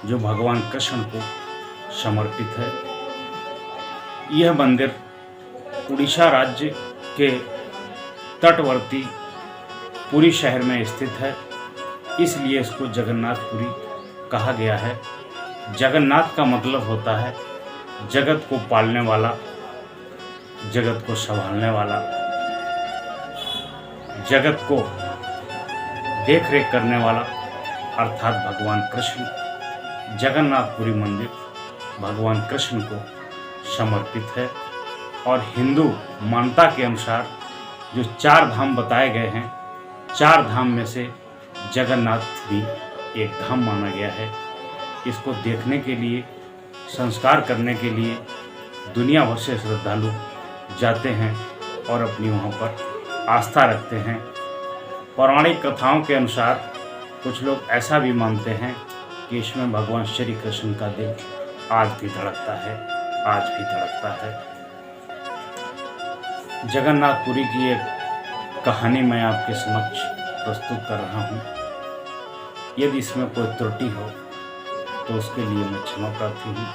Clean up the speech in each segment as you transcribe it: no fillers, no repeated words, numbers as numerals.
जो भगवान कृष्ण को समर्पित है। यह मंदिर उड़ीसा राज्य के तटवर्ती पुरी शहर में स्थित है, इसलिए इसको जगन्नाथपुरी कहा गया है। जगन्नाथ का मतलब होता है जगत को पालने वाला, जगत को संभालने वाला, जगत को देख रेख करने वाला, अर्थात भगवान कृष्ण। जगन्नाथपुरी मंदिर भगवान कृष्ण को समर्पित है और हिंदू मान्यता के अनुसार जो 4 धाम बताए गए हैं, 4 धाम में से जगन्नाथ भी एक धाम माना गया है। इसको देखने के लिए, संस्कार करने के लिए दुनिया भर से श्रद्धालु जाते हैं और अपनी वहाँ पर आस्था रखते हैं। पौराणिक कथाओं के अनुसार कुछ लोग ऐसा भी मानते हैं कि इसमें भगवान श्री कृष्ण का दिल आज भी धड़कता है, आज भी धड़कता है। जगन्नाथपुरी की एक कहानी मैं आपके समक्ष प्रस्तुत कर रहा हूँ। यदि इसमें कोई त्रुटि हो तो उसके लिए मैं क्षमा प्रार्थी हूँ।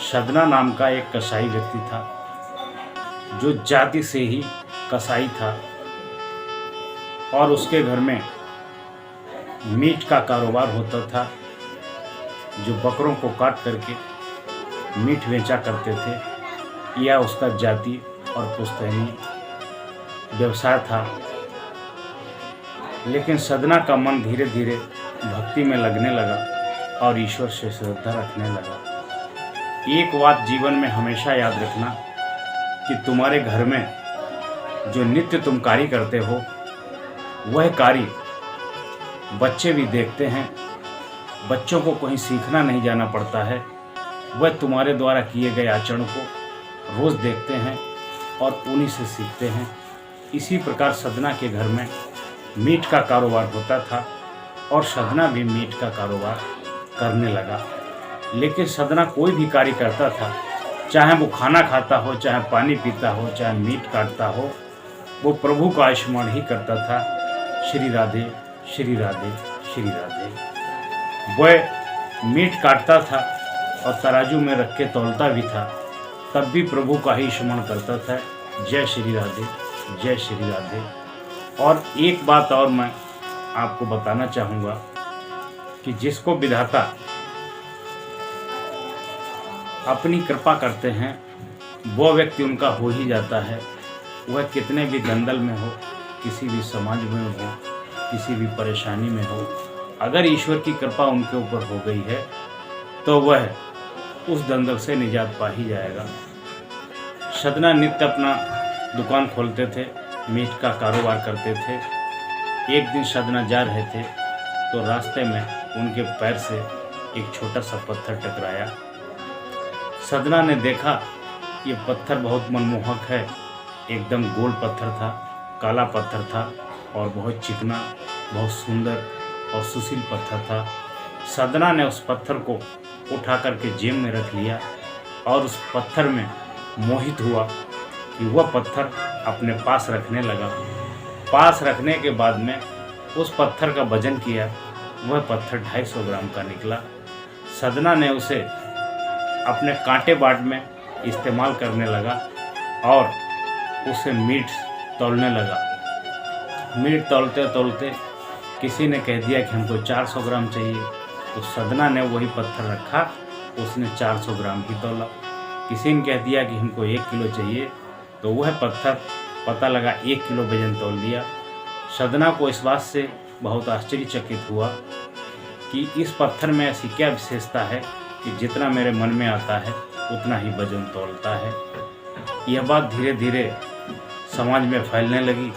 सदना नाम का एक कसाई व्यक्ति था, जो जाति से ही कसाई था और उसके घर में मीट का कारोबार होता था। जो बकरों को काट करके मीट बेचा करते थे, यह उसका जाति और पुश्तैनी व्यवसाय था। लेकिन सदना का मन धीरे धीरे भक्ति में लगने लगा और ईश्वर से श्रद्धा रखने लगा। एक बात जीवन में हमेशा याद रखना कि तुम्हारे घर में जो नित्य तुम कार्य करते हो, वह कार्य बच्चे भी देखते हैं। बच्चों को कहीं सीखना नहीं जाना पड़ता है, वह तुम्हारे द्वारा किए गए आचरण को रोज़ देखते हैं और उन्हीं से सीखते हैं। इसी प्रकार सदना के घर में मीट का कारोबार होता था और सदना भी मीट का कारोबार करने लगा। लेकिन सदना कोई भी कार्य करता था, चाहे वो खाना खाता हो, चाहे पानी पीता हो, चाहे मीट काटता हो, वो प्रभु का स्मरण ही करता था। श्री राधे, श्री राधे, श्री राधे। वह मीट काटता था और तराजू में रख के तौलता भी था, तब भी प्रभु का ही स्मरण करता था। जय श्री राधे, जय श्री राधे। और एक बात और मैं आपको बताना चाहूँगा कि जिसको विधाता अपनी कृपा करते हैं, वो व्यक्ति उनका हो ही जाता है। वह कितने भी दंदल में हो, किसी भी समाज में हो, किसी भी परेशानी में हो, अगर ईश्वर की कृपा उनके ऊपर हो गई है तो वह उस दंदल से निजात पा ही जाएगा। सदना नित्य अपना दुकान खोलते थे, मीट का कारोबार करते थे। एक दिन सदना जा रहे थे तो रास्ते में उनके पैर से एक छोटा सा पत्थर टकराया। सदना ने देखा ये पत्थर बहुत मनमोहक है, एकदम गोल पत्थर था, काला पत्थर था और बहुत चिकना, बहुत सुंदर और सुशील पत्थर था। सदना ने उस पत्थर को उठा करके जेब में रख लिया और उस पत्थर में मोहित हुआ कि वह पत्थर अपने पास रखने लगा। पास रखने के बाद में उस पत्थर का वजन किया, वह पत्थर 250 ग्राम का निकला। सदना ने उसे अपने कांटे बाट में इस्तेमाल करने लगा और उसे मीट तौलने लगा। मीट तौलते तौलते किसी ने कह दिया कि हमको 400 ग्राम चाहिए, तो सदना ने वही पत्थर रखा, उसने 400 ग्राम ही तौला। किसी ने कह दिया कि हमको 1 किलो चाहिए, तो वह पत्थर पता लगा 1 किलो वजन तौल दिया। सदना को इस बात से बहुत आश्चर्यचकित हुआ कि इस पत्थर में ऐसी क्या विशेषता है कि जितना मेरे मन में आता है उतना ही वजन तौलता है। यह बात धीरे धीरे समाज में फैलने लगी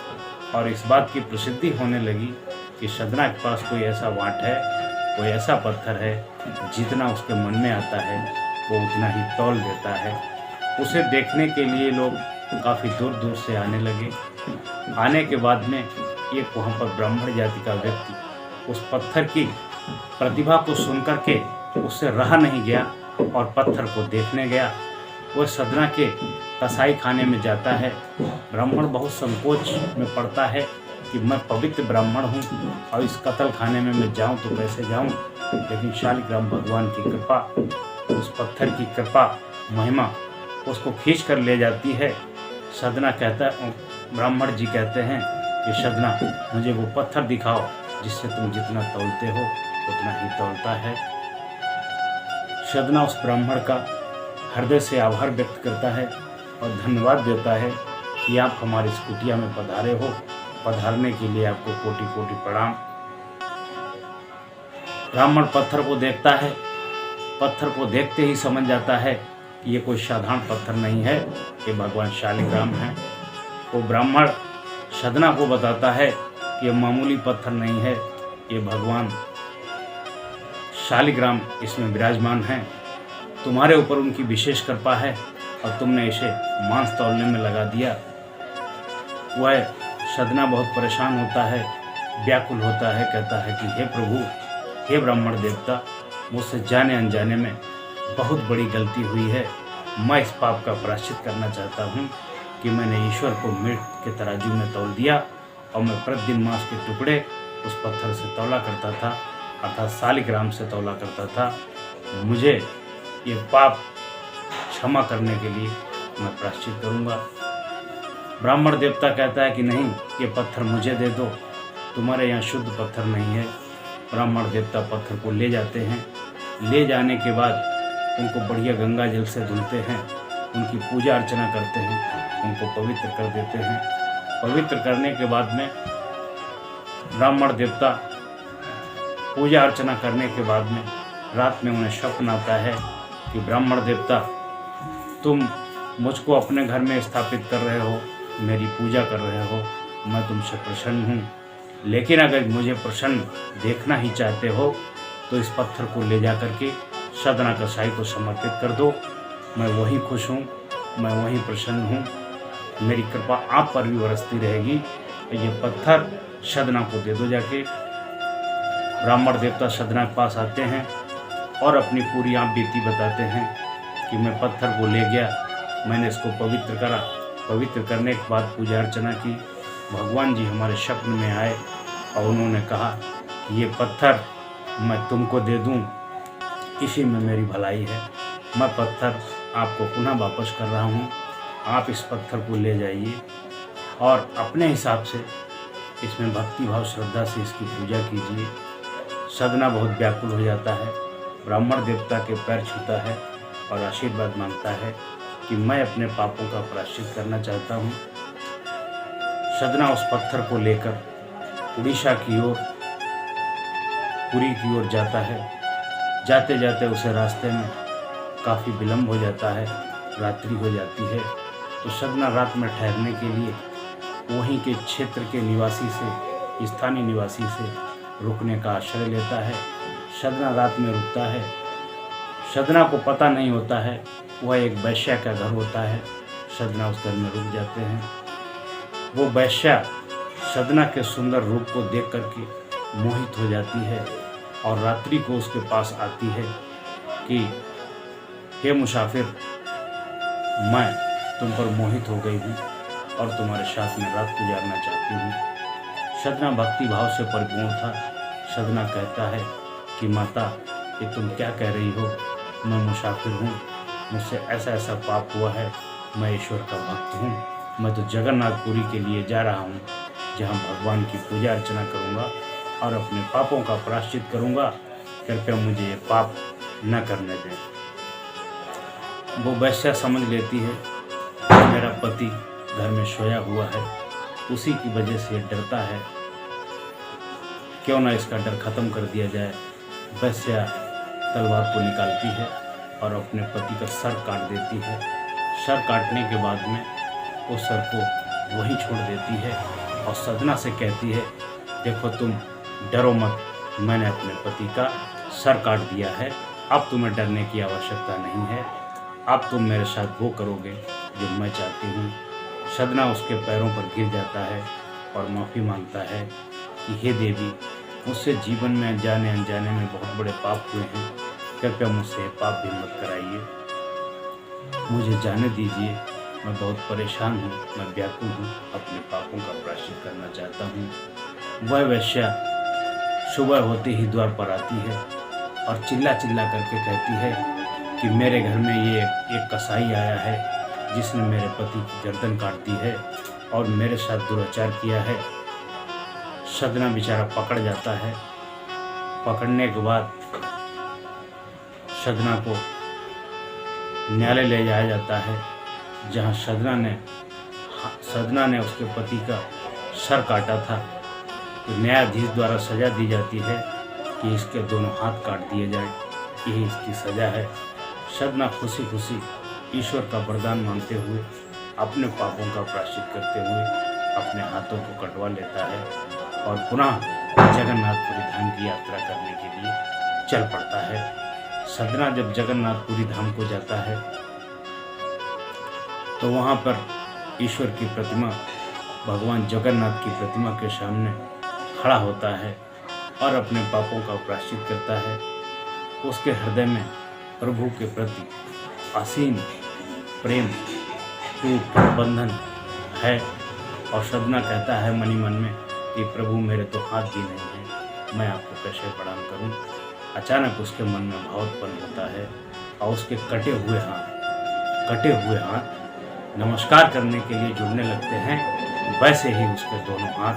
और इस बात की प्रसिद्धि होने लगी कि सदना के पास कोई ऐसा वाट है, कोई ऐसा पत्थर है, जितना उसके मन में आता है वो उतना ही तौल देता है। उसे देखने के लिए लोग काफ़ी दूर दूर से आने लगे। आने के बाद में एक वहाँ पर ब्राह्मण जाति का व्यक्ति उस पत्थर की प्रतिभा को सुनकर के उससे रहा नहीं गया और पत्थर को देखने गया। वह सदना के कसाई खाने में जाता है। ब्राह्मण बहुत संकोच में पड़ता है कि मैं पवित्र ब्राह्मण हूँ और इस कत्ल खाने में मैं जाऊँ तो कैसे जाऊँ। लेकिन शालिग्राम भगवान की कृपा, उस पत्थर की कृपा महिमा उसको खींच कर ले जाती है। सदना कहता है, ब्राह्मण जी कहते हैं कि सदना मुझे वो पत्थर दिखाओ जिससे तुम जितना तौलते हो उतना ही तौलता है। सदना उस ब्राह्मण का हृदय से आभार व्यक्त करता है और धन्यवाद देता है कि आप हमारी इस कुटिया में पधारे हो। पधारने के लिए आपको कोटि कोटि प्रणाम। ब्राह्मण पत्थर को देखता है, पत्थर को देखते ही समझ जाता है कि ये कोई साधारण पत्थर नहीं है, ये भगवान शालिग्राम है। वो ब्राह्मण सदना को बताता है कि ये मामूली पत्थर नहीं है, ये भगवान शालिग्राम इसमें विराजमान है। तुम्हारे ऊपर उनकी विशेष कृपा है और तुमने इसे मांस तौलने में लगा दिया। वह सदना बहुत परेशान होता है, व्याकुल होता है, कहता है कि हे प्रभु, हे ब्राह्मण देवता, मुझसे जाने अनजाने में बहुत बड़ी गलती हुई है। मैं इस पाप का प्रायश्चित करना चाहता हूँ कि मैंने ईश्वर को मीट के तराजू में तौल दिया और मैं प्रतिदिन मांस के टुकड़े उस पत्थर से तौला करता था, अर्थात शालिग्राम से तौला करता था। मुझे ये पाप क्षमा करने के लिए मैं प्रायश्चित करूँगा। ब्राह्मण देवता कहता है कि नहीं, ये पत्थर मुझे दे दो, तुम्हारे यहाँ शुद्ध पत्थर नहीं है। ब्राह्मण देवता पत्थर को ले जाते हैं। ले जाने के बाद उनको बढ़िया गंगा जल से धुलते हैं, उनकी पूजा अर्चना करते हैं, उनको पवित्र कर देते हैं। पवित्र करने के बाद में ब्राह्मण देवता पूजा अर्चना करने के बाद में रात में उन्हें स्वप्न आता है कि ब्राह्मण देवता, तुम मुझको अपने घर में स्थापित कर रहे हो, मेरी पूजा कर रहे हो, मैं तुमसे प्रसन्न हूँ। लेकिन अगर मुझे प्रसन्न देखना ही चाहते हो तो इस पत्थर को ले जा करके सदना कसाई को समर्पित कर दो। मैं वही खुश हूँ, मैं वही प्रसन्न हूँ, मेरी कृपा आप पर भी बरसती रहेगी। ये पत्थर सदना को दे दो जाके। ब्राह्मण देवता सदना के पास आते हैं और अपनी पूरी आप बीती बताते हैं कि मैं पत्थर को ले गया, मैंने इसको पवित्र करा, पवित्र करने के बाद पूजा अर्चना की। भगवान जी हमारे स्वप्न में आए और उन्होंने कहा कि ये पत्थर मैं तुमको दे दूं, इसी में मेरी भलाई है। मैं पत्थर आपको पुनः वापस कर रहा हूं, आप इस पत्थर को ले जाइए और अपने हिसाब से इसमें भक्ति भाव श्रद्धा से इसकी पूजा कीजिए। सदना बहुत व्याकुल हो जाता है, ब्राह्मण देवता के पैर छूता है और आशीर्वाद मांगता है कि मैं अपने पापों का प्रायश्चित करना चाहता हूँ। सदना उस पत्थर को लेकर उड़ीसा की ओर, पुरी की ओर जाता है। जाते जाते उसे रास्ते में काफ़ी विलम्ब हो जाता है, रात्रि हो जाती है। तो सदना रात में ठहरने के लिए वहीं के क्षेत्र के निवासी से, स्थानीय निवासी से रुकने का आश्रय लेता है। सदना रात में रुकता है। सदना को पता नहीं होता है वह एक वैश्या का घर होता है। सदना उस घर में रुक जाते हैं। वो वैश्या सदना के सुंदर रूप को देख करके मोहित हो जाती है और रात्रि को उसके पास आती है कि हे मुसाफिर, मैं तुम पर मोहित हो गई हूँ और तुम्हारे साथ में रात गुजारना चाहती हूँ। सदना भक्ति भाव से परिपूर्ण था। सदना कहता है कि माता, ये तुम क्या कह रही हो, मैं मुसाफिर हूँ, मुझसे ऐसा ऐसा पाप हुआ है, मैं ईश्वर का भक्त हूँ, मैं तो जगन्नाथपुरी के लिए जा रहा हूँ जहाँ भगवान की पूजा अर्चना करूँगा और अपने पापों का प्रायश्चित करूँगा, कृपया मुझे ये पाप न करने दें। वो वैश्या समझ लेती है कि मेरा पति घर में सोया हुआ है, उसी की वजह से डरता है, क्यों ना इसका डर खत्म कर दिया जाए। वैश्या तलवार को निकालती है और अपने पति का सर काट देती है। सर काटने के बाद में वो सर को वहीं छोड़ देती है और सदना से कहती है, देखो तुम डरो मत, मैंने अपने पति का सर काट दिया है, अब तुम्हें डरने की आवश्यकता नहीं है, अब तुम मेरे साथ वो करोगे जो मैं चाहती हूँ। सदना उसके पैरों पर गिर जाता है और माफ़ी मांगता है कि हे देवी, मुझसे जीवन में अनजाने अनजाने में बहुत बड़े पाप हुए हैं, कृपया मुझसे पाप भी मत कराइए, मुझे जाने दीजिए, मैं बहुत परेशान हूँ, मैं व्याकुल हूँ, अपने पापों का प्रायश्चित करना चाहता हूँ। वह वेश्या सुबह होते ही द्वार पर आती है और चिल्ला चिल्ला करके कहती है कि मेरे घर में ये एक कसाई आया है जिसने मेरे पति की गर्दन काट दी है और मेरे साथ दुराचार किया है। सदना बेचारा पकड़ जाता है। पकड़ने के बाद सदना को न्यायालय ले जाया जाता है, जहां सदना ने उसके पति का सर काटा था। तो न्यायाधीश द्वारा सजा दी जाती है कि इसके दोनों हाथ काट दिए जाए, यही इसकी सजा है। सदना खुशी खुशी ईश्वर का वरदान मांगते हुए, अपने पापों का प्रायश्चित करते हुए अपने हाथों को कटवा लेता है और पुनः जगन्नाथपुरी धाम की यात्रा करने के लिए चल पड़ता है। सदना जब जगन्नाथपुरी धाम को जाता है तो वहाँ पर ईश्वर की प्रतिमा, भगवान जगन्नाथ की प्रतिमा के सामने खड़ा होता है और अपने पापों का प्रायश्चित करता है। उसके हृदय में प्रभु के प्रति असीम प्रेम टूट बंधन है और सदना कहता है मनी मन में कि प्रभु मेरे तो हाथ भी नहीं है, मैं आपको कैसे प्रणाम करूं। अचानक उसके मन में भाव उत्पन्न होता है और उसके कटे हुए हाथ नमस्कार करने के लिए जुड़ने लगते हैं। वैसे ही उसके दोनों हाथ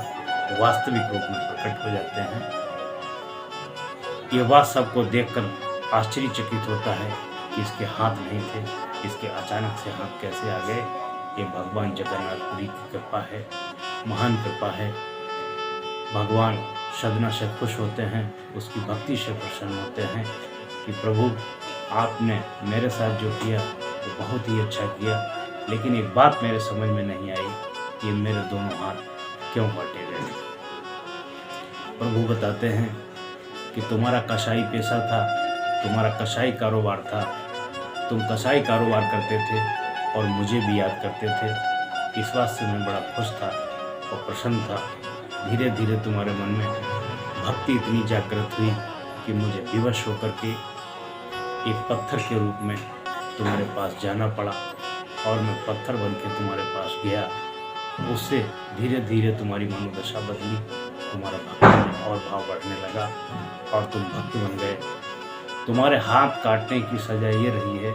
वास्तविक रूप में प्रकट हो जाते हैं। ये बात सबको देखकर आश्चर्यचकित होता है कि इसके हाथ नहीं थे, इसके अचानक से हाथ कैसे आ गए। ये भगवान जगन्नाथपुरी की कृपा है, महान कृपा है। भगवान सदना से खुश होते हैं, उसकी भक्ति से प्रसन्न होते हैं कि प्रभु आपने मेरे साथ जो किया वो बहुत ही अच्छा किया, लेकिन एक बात मेरे समझ में नहीं आई कि मेरे दोनों हाथ क्यों काटे गए। प्रभु बताते हैं कि तुम्हारा कसाई पेशा था, तुम्हारा कसाई कारोबार था, तुम कसाई कारोबार करते थे और मुझे भी याद करते थे। इस बात से मैं बड़ा खुश था और प्रसन्न था। धीरे धीरे तुम्हारे मन में भक्ति इतनी जागृत हुई कि मुझे विवश होकर के एक पत्थर के रूप में तुम्हारे पास जाना पड़ा और मैं पत्थर बन के तुम्हारे पास गया। उससे धीरे धीरे तुम्हारी मनोदशा बदली, तुम्हारा भक्ति में और भाव बढ़ने लगा और तुम भक्त बन गए। तुम्हारे हाथ काटने की सजा ये रही है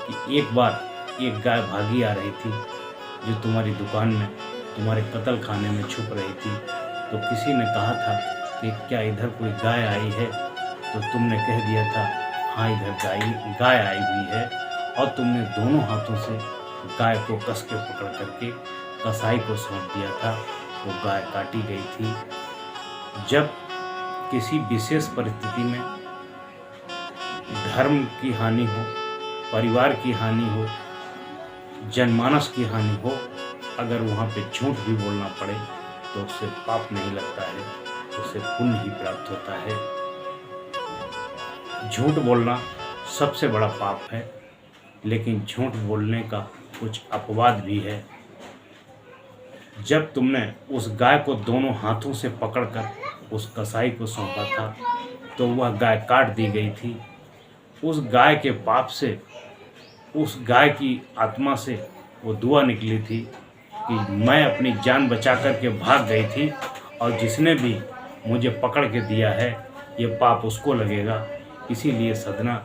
कि एक बार एक गाय भागी आ रही थी जो तुम्हारी दुकान में, तुम्हारे कत्ल खाने में छुप रही थी। तो किसी ने कहा था कि क्या इधर कोई गाय आई है, तो तुमने कह दिया था हाँ इधर गाय आई हुई है और तुमने दोनों हाथों से गाय को कस के पकड़ करके कसाई को सौंप दिया था। वो गाय काटी गई थी। जब किसी विशेष परिस्थिति में धर्म की हानि हो, परिवार की हानि हो, जनमानस की हानि हो, अगर वहाँ पे झूठ भी बोलना पड़े तो उससे पाप नहीं लगता है, उससे पुण्य ही प्राप्त होता है। झूठ बोलना सबसे बड़ा पाप है, लेकिन झूठ बोलने का कुछ अपवाद भी है। जब तुमने उस गाय को दोनों हाथों से पकड़कर उस कसाई को सौंपा था तो वह गाय काट दी गई थी। उस गाय के पाप से, उस गाय की आत्मा से वो दुआ निकली थी कि मैं अपनी जान बचा कर के भाग गई थी और जिसने भी मुझे पकड़ के दिया है ये पाप उसको लगेगा। इसीलिए सदना